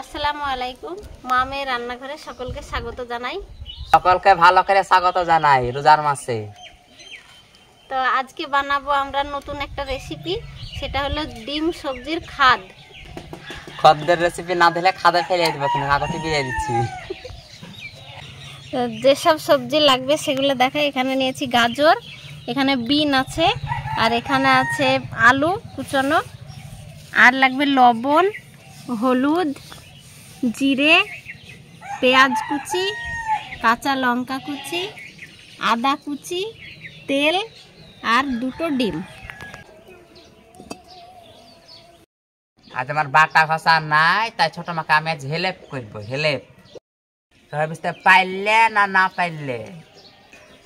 আসসালামু আলাইকুম। মামের রান্নাঘরে সকলকে স্বাগত জানাই। সকলকে ভালো করে স্বাগত জানাই রোজার মাসে। তো আজকে বানাবো আমরা নতুন একটা রেসিপি, সেটা হলো ডিম সবজির খাদ। খদ্দের রেসিপি না দিলে খাদে ফেলে দেবো, কিন্তু আগতে দিয়ে দিচ্ছি। যেসব সবজি লাগবে সেগুলো দেখাই। এখানে নিয়েছি গাজর, এখানে বিন আছে, আর এখানে আছে আলু কুচানো, আর লাগবে লবণ, হলুদ, জিরে, পেঁয়াজ কুচি, কাঁচা লঙ্কা কুচি, আদা কুচি, তেল আর দুটো ডিম। আজ আমার বাটা ঘষা নাই, তাই ছোট মাকে আমি আজ হেলেপ করবো। হেলেপ বুঝতে পারলে না পারলে।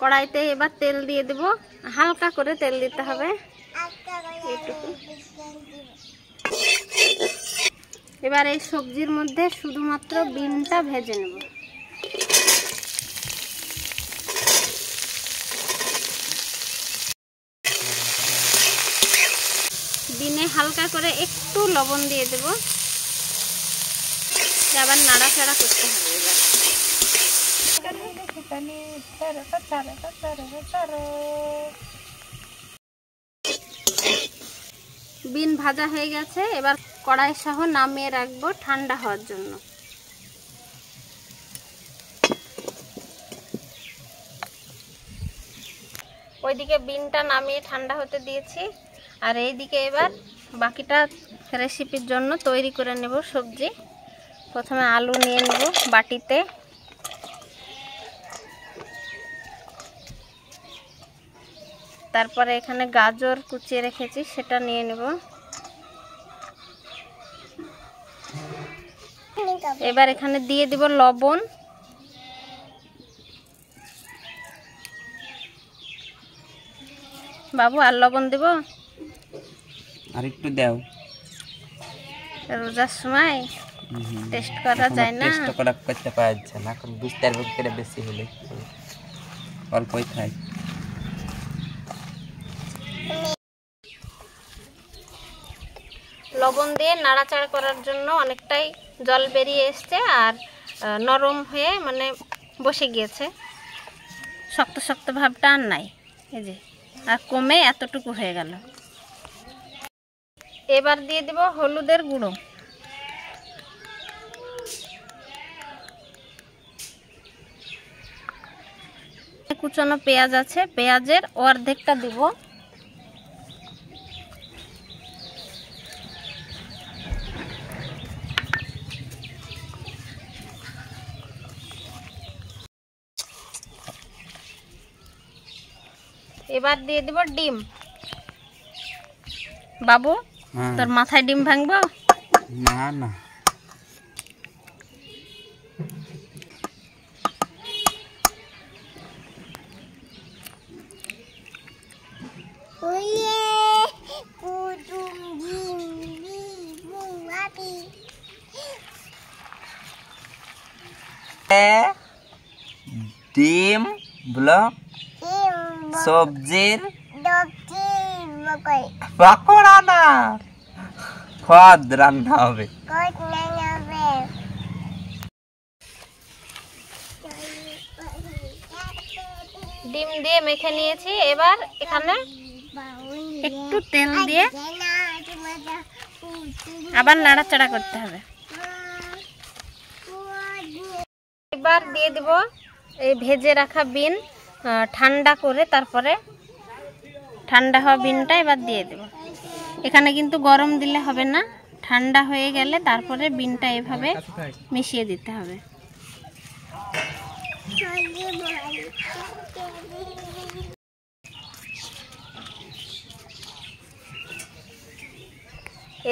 কড়াইতে এবার তেল দিয়ে দেব, হালকা করে তেল দিতে হবে এইটুকু। এবার এই সবজির মধ্যে শুধুমাত্র বিনটা ভেজে নেব। বিনে হালকা করে একটু লবণ দিয়ে দেব, আবার নাড়াচাড়া করতে হবে। বিন ভাজা হয়ে গেছে, এবার কড়াই সহ নামিয়ে রাখবো ঠান্ডা হওয়ার জন্য। ওইদিকে বিনটা নামিয়ে ঠান্ডা হতে দিয়েছি, আর এইদিকে এবার বাকিটা রেসিপির জন্য তৈরি করে নেব সবজি। প্রথমে আলু নিয়ে নেব বাটিতে, তারপরে এখানে গাজর কুচিয়ে রেখেছি সেটা নিয়ে নেব। এবার এখানে দিয়ে দিব লবণ, বাবু আর লবণ দেব, আর একটু দাও। রোজার সময় টেস্ট করা যায় না, টেস্ট করা করতে পারা যাচ্ছে না, এখন বুঝতে করে বেশি হলে অল্পই খাই। লবণ দিয়ে নাড়াচাড়া করার জন্য অনেকটাই জল বেরিয়ে এসছে, আর নরম হয়ে মানে বসে গিয়েছে, শক্ত শক্ত ভাবটা আর নাই, এই যে আর কমে এতটুকু হয়ে গেল। এবার দিয়ে দেব হলুদের গুঁড়ো, কুচানো পেঁয়াজ আছে, পেঁয়াজের অর্ধেকটা দিব। এবার দিয়ে দিব ডিম। বাবু তোর মাথায় ডিম ভাঙবো না না। ডিম বলো সবজির পকোড়া না, খদ রান্না হবে। ডিম দিয়ে মেখে নিয়েছি, এবার এখানে একটু তেল দিয়ে আবার নাড়াচাড়া করতে হবে। এবার দিয়ে দিব এই ভেজে রাখা বিন, ঠান্ডা করে তারপরে ঠান্ডা হওয়া বিনটা এবার দিয়ে দেব। এখানে কিন্তু গরম দিলে হবে না, ঠান্ডা হয়ে গেলে তারপরে বিনটা এভাবে মিশিয়ে দিতে হবে।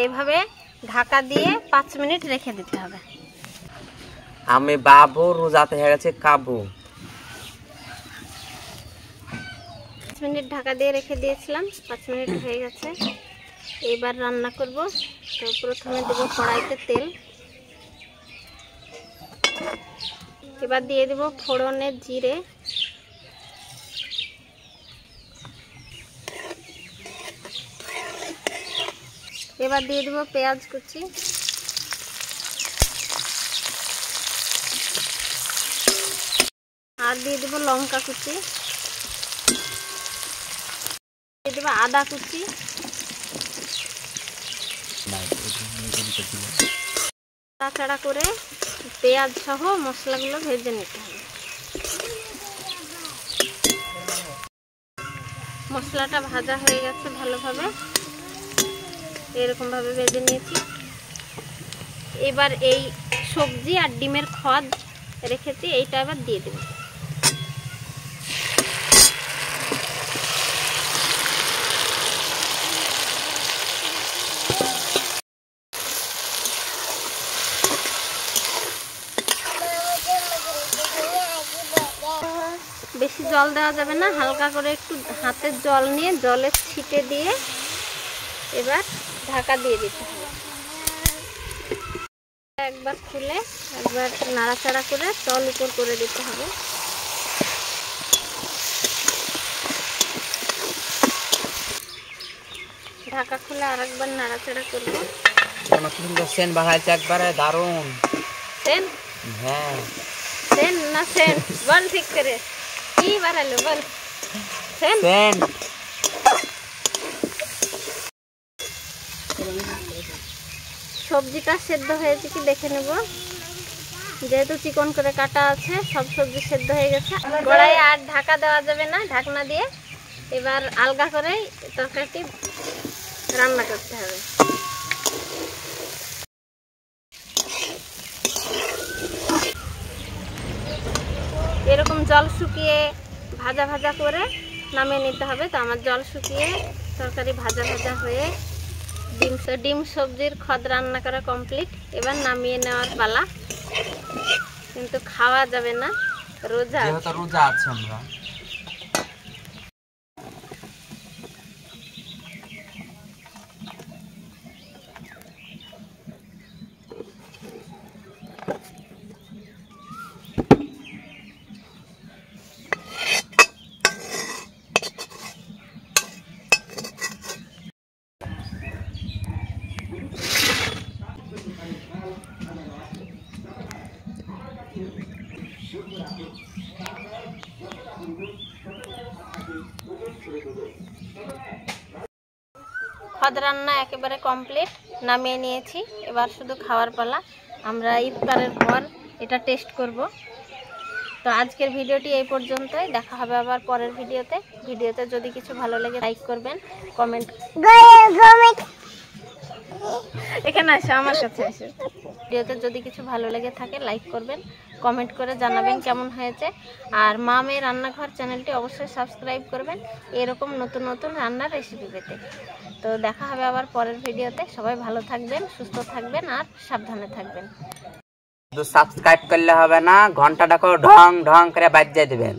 এইভাবে ঢাকা দিয়ে 5 মিনিট রেখে দিতে হবে। আমি বাবু রোজাতে হয়ে গেছে কাবু। 5 মিনিট ঢাকা দিয়ে রেখে দিয়েছিলাম, 5 মিনিট হয়ে গেছে। এবার রান্না করব। তো প্রথমে দেব কড়াইতে তেল, এবার দিয়ে দেব ফোড়নে জিরে, এবার দিয়ে দেব পেঁয়াজ কুচি, দিয়ে দেবো লঙ্কা কুচি, দিয়ে দেবো আদা কুচি, নাড়াচাড়া করে পেঁয়াজ সহ মশলাগুলো ভেজে নিতে হবে। মশলাটা ভাজা হয়ে গেছে ভালোভাবে, এরকম ভাবে ভেজে নিয়েছি। এবার এই সবজি আর ডিমের খদ রেখেছি, এইটা এবার দিয়ে দেব। বেশি জল দেওয়া যাবে না, হালকা করে একটু হাতের জল নিয়ে জলে ছিটে দিয়ে এবার ঢাকা দিয়ে দিতে হবে। একবার খুলে একবার নাড়াচাড়া করে তল উপর করে দিতে হবে। ঢাকা খুলে আরেকবার নাড়াচাড়া করবো। সেন বাড়াইছে একবারে দারুণ সেন। হ্যাঁ সেন না সেন বল ঠিক করে, কি বাড়ালো বল? সেন সেন। সবজিটা সেদ্ধ হয়েছে কি দেখে নেব। যেহেতু চিকন করে কাটা আছে, সব সবজি সেদ্ধ হয়ে গেছে। কড়াইয়ে আর ঢাকা দেওয়া যাবে না, ঢাকনা দিয়ে এবার আলগা করে তরকারিটি রান্না করতে হবে। এরকম জল শুকিয়ে ভাজা ভাজা করে নামিয়ে নিতে হবে। তো আমার জল শুকিয়ে তরকারি ভাজা ভাজা হয়ে ডিম সবজির খদ রান্না করা কমপ্লিট। এবার নামিয়ে নেওয়ার পালা, কিন্তু খাওয়া যাবে না, রোজা আছে আমরা। খদ রান্না একেবারে কমপ্লিট, নামিয়ে নিয়েছি। এবার শুধু খাওয়ার পালা। আমরা ইফতারের পর এটা টেস্ট করব। তো আজকের ভিডিওটি এই পর্যন্তই, দেখা হবে আবার পরের ভিডিওতে। ভিডিওতে যদি কিছু ভালো লাগে লাইক করবেন, কমেন্ট এখানে আসো, আমার কাছে আসো। ভিডিওতে যদি কিছু ভালো লেগে থাকে লাইক করবেন, কমেন্ট করে জানাবেন কেমন হয়েছে। আর মা মেয়ে রান্নাঘর চ্যানেলটি অবশ্যই সাবস্ক্রাইব করবেন এরকম নতুন নতুন রান্নার রেসিপি পেতে। তো দেখা হবে আবার পরের ভিডিওতে। সবাই ভালো থাকবেন, সুস্থ থাকবেন আর সাবধানে থাকবেন। সাবস্ক্রাইব করলে হবে না, ঘন্টাটাকে ঢং ঢং করে বাজিয়ে দেবেন।